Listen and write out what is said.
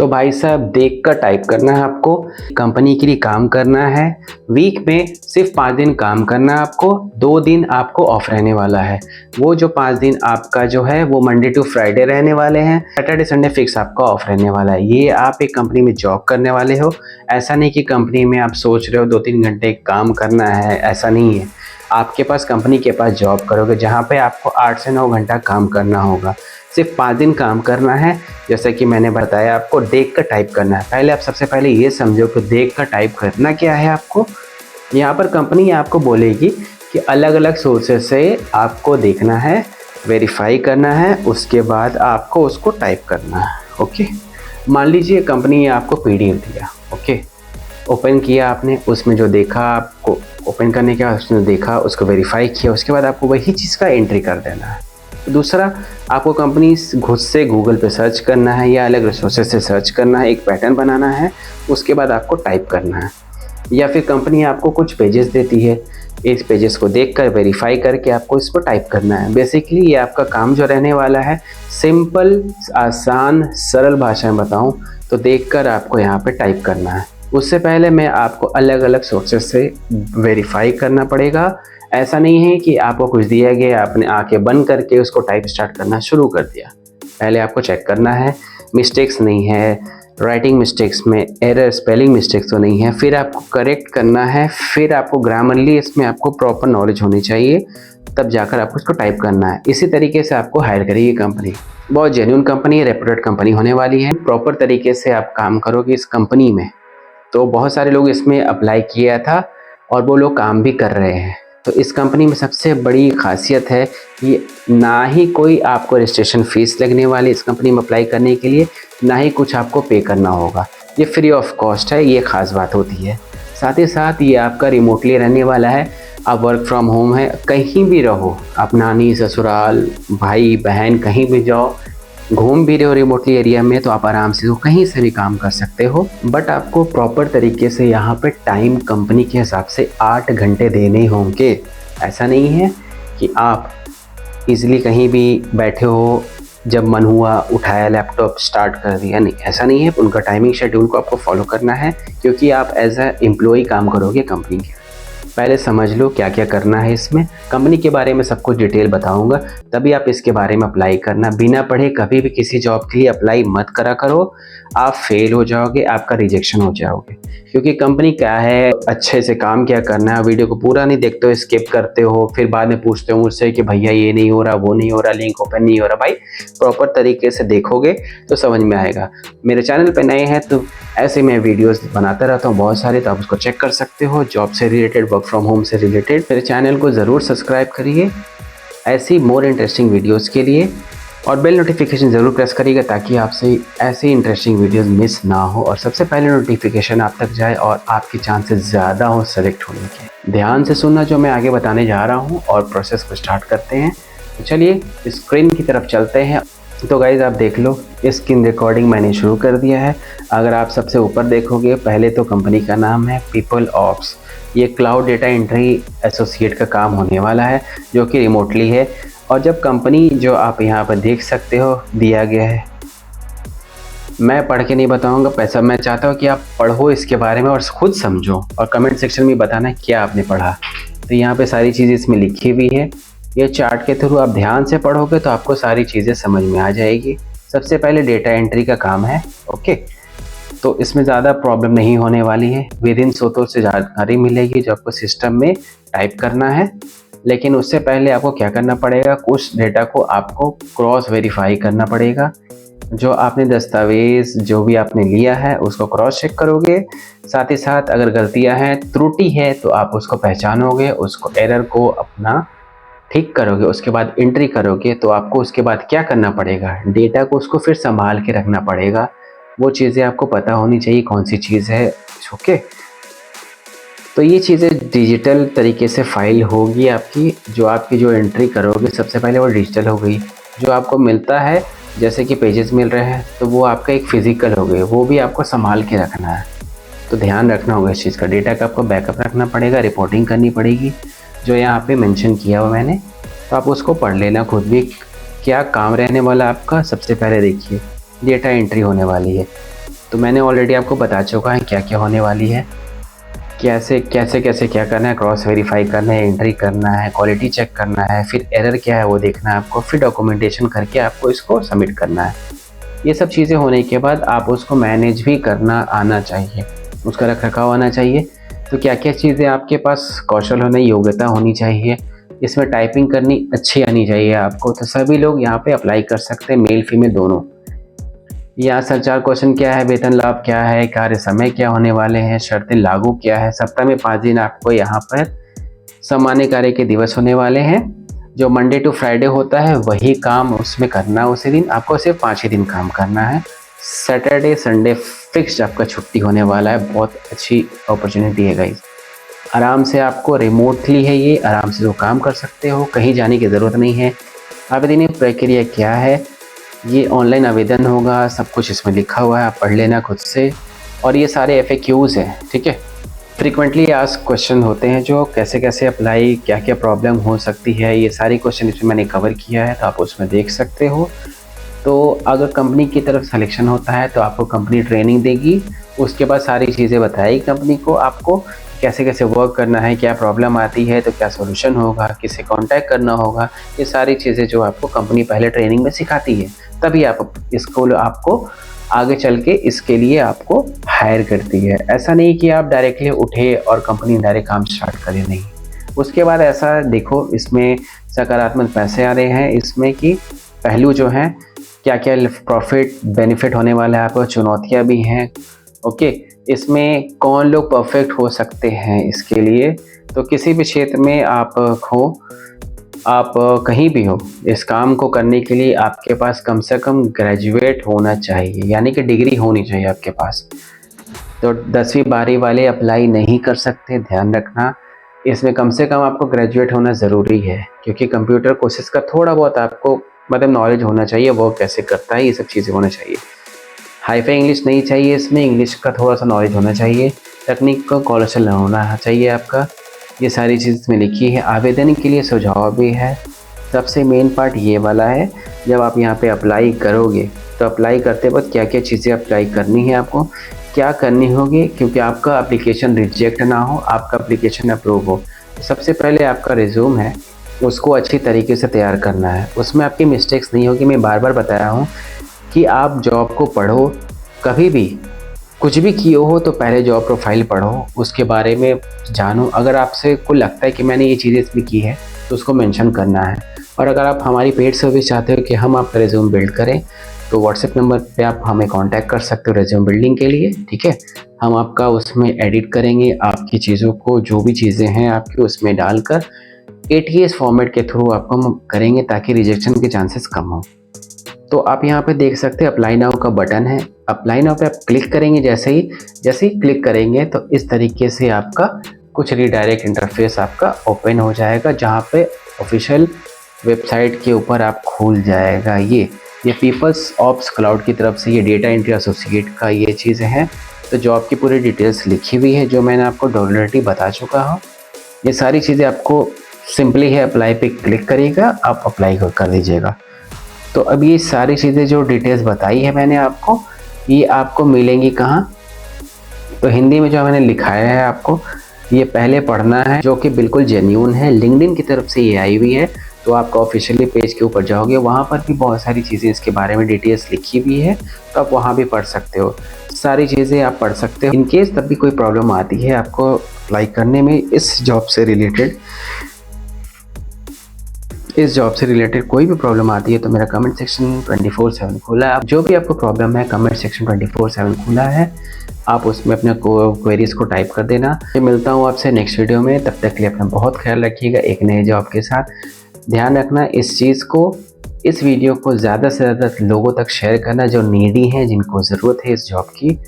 तो भाई साहब देख कर टाइप करना है आपको। कंपनी के लिए काम करना है। वीक में सिर्फ 5 दिन काम करना है आपको। 2 दिन आपको ऑफ रहने वाला है। वो जो 5 दिन आपका जो है वो मंडे टू फ्राइडे रहने वाले हैं। सैटरडे संडे फिक्स आपका ऑफ रहने वाला है। ये आप एक कंपनी में जॉब करने वाले हो। ऐसा नहीं कि कंपनी में आप सोच रहे हो 2-3 घंटे काम करना है, ऐसा नहीं है। आपके पास कंपनी के पास जॉब करोगे जहाँ पे आपको 8 से 9 घंटा काम करना होगा। सिर्फ 5 दिन काम करना है। जैसे कि मैंने बताया आपको देख कर टाइप करना है। पहले आप सबसे पहले ये समझो कि देख कर टाइप करना क्या है आपको। यहाँ पर कंपनी आपको बोलेगी कि अलग अलग सोर्सेस से आपको देखना है, वेरीफाई करना है, उसके बाद आपको उसको टाइप करना है। ओके, मान लीजिए कंपनी ने आपको पीडीएफ दिया। ओके, ओपन किया आपने, उसमें जो देखा आपको ओपन करने के बाद उसने देखा, उसको वेरीफाई किया, उसके बाद आपको वही चीज़ का एंट्री कर देना है। दूसरा, आपको कंपनी खुद से गूगल पे सर्च करना है या अलग रिसोर्सेज से सर्च करना है, एक पैटर्न बनाना है, उसके बाद आपको टाइप करना है। या फिर कंपनी आपको कुछ पेजेस देती है, इस पेजेस को देखकर वेरीफाई करके आपको इसको टाइप करना है। बेसिकली ये आपका काम जो रहने वाला है, सिंपल, आसान, सरल भाषा में बताऊं तो देखकर आपको यहाँ पे टाइप करना है। उससे पहले मैं आपको अलग अलग सोर्सेस से वेरीफाई करना पड़ेगा। ऐसा नहीं है कि आपको कुछ दिया गया आपने आंखें बंद करके उसको टाइप स्टार्ट करना शुरू कर दिया। पहले आपको चेक करना है मिस्टेक्स नहीं है, राइटिंग मिस्टेक्स में एरर, स्पेलिंग मिस्टेक्स तो नहीं है। फिर आपको करेक्ट करना है। फिर आपको ग्रामरली इसमें आपको प्रॉपर नॉलेज होनी चाहिए, तब जाकर आपको इसको टाइप करना है। इसी तरीके से आपको हायर करेगी कंपनी। बहुत जेन्युइन कंपनी है, रेप्यूटेड कंपनी होने वाली है। प्रॉपर तरीके से आप काम करोगे इस कंपनी में तो बहुत सारे लोग इसमें अप्लाई किया था और वो लोग काम भी कर रहे हैं। तो इस कंपनी में सबसे बड़ी खासियत है कि ना ही कोई आपको रजिस्ट्रेशन फ़ीस लगने वाली इस कंपनी में अप्लाई करने के लिए, ना ही कुछ आपको पे करना होगा। ये फ्री ऑफ कॉस्ट है, ये ख़ास बात होती है। साथ ही साथ ये आपका रिमोटली रहने वाला है। आप वर्क फ्रॉम होम है, कहीं भी रहो, आप नानी, ससुराल, भाई बहन कहीं भी जाओ, घूम भी रहे हो रिमोटली एरिया में, तो आप आराम से कहीं से भी काम कर सकते हो। बट आपको प्रॉपर तरीके से यहाँ पे टाइम कंपनी के हिसाब से 8 घंटे देने होंगे। ऐसा नहीं है कि आप इजीली कहीं भी बैठे हो, जब मन हुआ उठाया लैपटॉप स्टार्ट कर दिया, नहीं, ऐसा नहीं है। उनका टाइमिंग शेड्यूल को आपको फॉलो करना है, क्योंकि आप एज ए एम्प्लॉय काम करोगे कंपनी के। पहले समझ लो क्या क्या करना है इसमें। कंपनी के बारे में सब कुछ डिटेल बताऊंगा, तभी आप इसके बारे में अप्लाई करना। बिना पढ़े कभी भी किसी जॉब के लिए अप्लाई मत करा करो, आप फेल हो जाओगे, आपका रिजेक्शन हो जाओगे। क्योंकि कंपनी क्या है, अच्छे से काम क्या करना है, वीडियो को पूरा नहीं देखते हो, स्किप करते हो, फिर बाद में पूछते हो मुझसे कि भैया ये नहीं हो रहा, वो नहीं हो रहा, लिंक ओपन नहीं हो रहा। भाई प्रॉपर तरीके से देखोगे तो समझ में आएगा। मेरे चैनल पर नए हैं तो ऐसे मैं वीडियोस बनाता रहता हूँ बहुत सारे, तो आप उसको चेक कर सकते हो। जॉब से रिलेटेड, वर्क फ्रॉम होम से रिलेटेड मेरे चैनल को ज़रूर सब्सक्राइब करिए ऐसी मोर इंटरेस्टिंग वीडियोस के लिए, और बेल नोटिफिकेशन ज़रूर प्रेस करिएगा ताकि आपसे ऐसी इंटरेस्टिंग वीडियोस मिस ना हो और सबसे पहले नोटिफिकेशन आप तक जाए और आपके चांसेस ज़्यादा हो सेलेक्ट होने के। ध्यान से सुनना जो मैं आगे बताने जा रहा हूँ और प्रोसेस को स्टार्ट करते हैं। तो चलिए स्क्रीन की तरफ चलते हैं। तो गाइज़ आप देख लो, स्क्रीन रिकॉर्डिंग मैंने शुरू कर दिया है। अगर आप सबसे ऊपर देखोगे, पहले तो कंपनी का नाम है पीपल ऑप्स। ये क्लाउड डेटा एंट्री एसोसिएट का काम होने वाला है, जो कि रिमोटली है। और जब कंपनी जो आप यहाँ पर देख सकते हो दिया गया है, मैं पढ़ के नहीं बताऊंगा, पैसा मैं चाहता हूँ कि आप पढ़ो इसके बारे में और खुद समझो, और कमेंट सेक्शन में बताना क्या आपने पढ़ा। तो यहाँ पे सारी चीज़ें इसमें लिखी हुई है। ये चार्ट के थ्रू आप ध्यान से पढ़ोगे तो आपको सारी चीज़ें समझ में आ जाएगी। सबसे पहले डेटा एंट्री का काम है। ओके, तो इसमें ज़्यादा प्रॉब्लम नहीं होने वाली है। विदिन सोतों से जानकारी मिलेगी जो आपको सिस्टम में टाइप करना है। लेकिन उससे पहले आपको क्या करना पड़ेगा, कुछ डेटा को आपको क्रॉस वेरीफाई करना पड़ेगा। जो आपने दस्तावेज़ जो भी आपने लिया है उसको क्रॉस चेक करोगे। साथ ही साथ अगर गलतियां हैं, त्रुटि है, तो आप उसको पहचानोगे, उसको एरर को अपना ठीक करोगे, उसके बाद एंट्री करोगे। तो आपको उसके बाद क्या करना पड़ेगा, डेटा को उसको फिर संभाल के रखना पड़ेगा। वो चीज़ें आपको पता होनी चाहिए कौन सी चीज़ है। ओके, तो ये चीज़ें डिजिटल तरीके से फाइल होगी आपकी। जो आपकी जो एंट्री करोगे सबसे पहले वो डिजिटल हो गई। जो आपको मिलता है जैसे कि पेजेस मिल रहे हैं, तो वो आपका एक फ़िज़िकल हो गए, वो भी आपको संभाल के रखना है। तो ध्यान रखना होगा इस चीज़ का। डेटा का आपको बैकअप रखना पड़ेगा, रिपोर्टिंग करनी पड़ेगी जो यहाँ पे मेंशन किया हुआ मैंने। तो आप उसको पढ़ लेना खुद भी, क्या काम रहने वाला आपका। सबसे पहले देखिए डेटा एंट्री होने वाली है। तो मैंने ऑलरेडी आपको बता चुका है क्या क्या होने वाली है, कैसे कैसे क्या करना है, क्रॉस वेरीफाई करना है, एंट्री करना है, क्वालिटी चेक करना है, फिर एरर क्या है वो देखना है आपको, फिर डॉक्यूमेंटेशन करके आपको इसको सबमिट करना है। ये सब चीज़ें होने के बाद आप उसको मैनेज भी करना आना चाहिए, उसका रख रखाव आना चाहिए। तो क्या क्या चीज़ें आपके पास कौशल होने, योग्यता होनी चाहिए, इसमें टाइपिंग करनी अच्छी आनी चाहिए आपको। तो सभी लोग यहाँ पे अप्लाई कर सकते हैं, मेल फीमेल दोनों। यहाँ संचार क्वेश्चन क्या है, वेतन लाभ क्या है, कार्य समय क्या होने वाले हैं, शर्तें लागू क्या है। सप्ताह में 5 दिन आपको यहाँ पर सामान्य कार्य के दिवस होने वाले हैं। जो मंडे टू फ्राइडे होता है वही काम उसमें करना, उसी दिन आपको सिर्फ 5 ही दिन काम करना है। सैटरडे संडे फिक्स्ड आपका छुट्टी होने वाला है। बहुत अच्छी अपॉर्चुनिटी है गाइस। आराम से आपको रिमोटली है ये, आराम से जो काम कर सकते हो, कहीं जाने की ज़रूरत नहीं है। आवेदन प्रक्रिया क्या है, ये ऑनलाइन आवेदन होगा, सब कुछ इसमें लिखा हुआ है, आप पढ़ लेना खुद से। और ये सारे FAQs हैं, ठीक है। फ्रीक्वेंटली आस्क्ड क्वेश्चन होते हैं, जो कैसे कैसे अप्लाई, क्या क्या प्रॉब्लम हो सकती है, ये सारी क्वेश्चन इसमें मैंने कवर किया है, तो आप उसमें देख सकते हो। तो अगर कंपनी की तरफ सिलेक्शन होता है तो आपको कंपनी ट्रेनिंग देगी, उसके बाद सारी चीज़ें बताएगी कंपनी को आपको कैसे कैसे वर्क करना है, क्या प्रॉब्लम आती है तो क्या सोल्यूशन होगा, किससे कांटेक्ट करना होगा। ये सारी चीज़ें जो आपको कंपनी पहले ट्रेनिंग में सिखाती है, तभी आप इसको आपको आगे चल के इसके लिए आपको हायर करती है। ऐसा नहीं कि आप डायरेक्टली उठे और कंपनी डायरेक्ट काम स्टार्ट करे, नहीं। उसके बाद ऐसा देखो, इसमें सकारात्मक पैसे आ रहे हैं, इसमें कि पहलू जो हैं क्या क्या प्रॉफिट बेनिफिट होने वाला है आपको, चुनौतियाँ भी हैं। ओके, इसमें कौन लोग परफेक्ट हो सकते हैं इसके लिए। तो किसी भी क्षेत्र में आप हो, आप कहीं भी हो, इस काम को करने के लिए आपके पास कम से कम ग्रेजुएट होना चाहिए, यानी कि डिग्री होनी चाहिए आपके पास। तो 10वीं 12वीं वाले अप्लाई नहीं कर सकते, ध्यान रखना। इसमें कम से कम आपको ग्रेजुएट होना ज़रूरी है, क्योंकि कंप्यूटर कोर्सेज का थोड़ा बहुत आपको मतलब नॉलेज होना चाहिए, वो कैसे करता है, ये सब चीज़ें होना चाहिए। हाई-फाई इंग्लिश नहीं चाहिए, इसमें इंग्लिश का थोड़ा सा नॉलेज होना चाहिए। तकनीक का कौशल होना चाहिए आपका। ये सारी चीज़ इसमें लिखी है। आवेदन के लिए सुझाव भी है। सबसे मेन पार्ट ये वाला है, जब आप यहाँ पे अप्लाई करोगे तो अप्लाई करते वक्त क्या क्या चीज़ें अप्लाई करनी है आपको, क्या करनी होगी, क्योंकि आपका एप्लीकेशन रिजेक्ट ना हो, आपका एप्लीकेशन अप्रूव हो। सबसे पहले आपका रिज्यूम है, उसको अच्छी तरीके से तैयार करना है, उसमें आपकी मिस्टेक्स नहीं होगी। मैं बार बार बताया हूँ कि आप जॉब को पढ़ो, कभी भी कुछ भी किए हो तो पहले जॉब प्रोफाइल पढ़ो, उसके बारे में जानो। अगर आपसे को लगता है कि मैंने ये चीज़ें इसमें की है तो उसको मेंशन करना है। और अगर आप हमारी पेड सर्विस चाहते हो कि हम आपका रिज्यूम बिल्ड करें, तो व्हाट्सएप नंबर पे आप हमें कांटेक्ट कर सकते हो रिज्यूम बिल्डिंग के लिए, ठीक है। हम आपका उसमें एडिट करेंगे, आपकी चीज़ों को, जो भी चीज़ें हैं आपकी, उसमें डालकर ATS फॉर्मेट के थ्रू आपको हम करेंगे, ताकि रिजेक्शन के चांसेस कम हो। तो आप यहाँ पे देख सकते हैं अप्लाई नाउ का बटन है। अप्लाई नाउ पे आप क्लिक करेंगे, जैसे ही क्लिक करेंगे तो इस तरीके से आपका कुछ रीडायरेक्ट इंटरफेस आपका ओपन हो जाएगा, जहाँ पे ऑफिशियल वेबसाइट के ऊपर आप खुल जाएगा। ये पीपल्स ऑप्स क्लाउड की तरफ से ये डेटा एंट्री एसोसिएट का ये चीज़ें हैं। तो जॉब की पूरी डिटेल्स लिखी हुई है, जो मैंने आपको ऑलरेडी बता चुका हूँ। ये सारी चीज़ें आपको सिंपली है, अप्लाई पे क्लिक करिएगा, आप अप्लाई कर दीजिएगा। तो अब ये सारी चीज़ें जो डिटेल्स बताई है मैंने आपको, ये आपको मिलेंगी कहाँ, तो हिंदी में जो मैंने लिखाया है आपको ये पहले पढ़ना है, जो कि बिल्कुल जेन्युइन है। लिंक्डइन की तरफ से ये आई हुई है, तो आपका ऑफिशियली पेज के ऊपर जाओगे, वहाँ पर भी बहुत सारी चीज़ें इसके बारे में डिटेल्स लिखी हुई है, तो आप वहाँ भी पढ़ सकते हो। सारी चीज़ें आप पढ़ सकते हो। इनकेस तब भी कोई प्रॉब्लम आती है आपको अप्लाई करने में, इस जॉब से रिलेटेड कोई भी प्रॉब्लम आती है, तो मेरा कमेंट सेक्शन 24/7 खुला है। जो भी आपको प्रॉब्लम है, कमेंट सेक्शन 24/7 खुला है, आप उसमें अपने क्वेरीज को टाइप कर देना। मैं मिलता हूँ आपसे नेक्स्ट वीडियो में, तब तक के लिए अपना बहुत ख्याल रखिएगा एक नए जॉब के साथ। ध्यान रखना इस चीज़ को, इस वीडियो को ज़्यादा से ज़्यादा लोगों तक शेयर करना, जो नीडी हैं, जिनको ज़रूरत है इस जॉब की।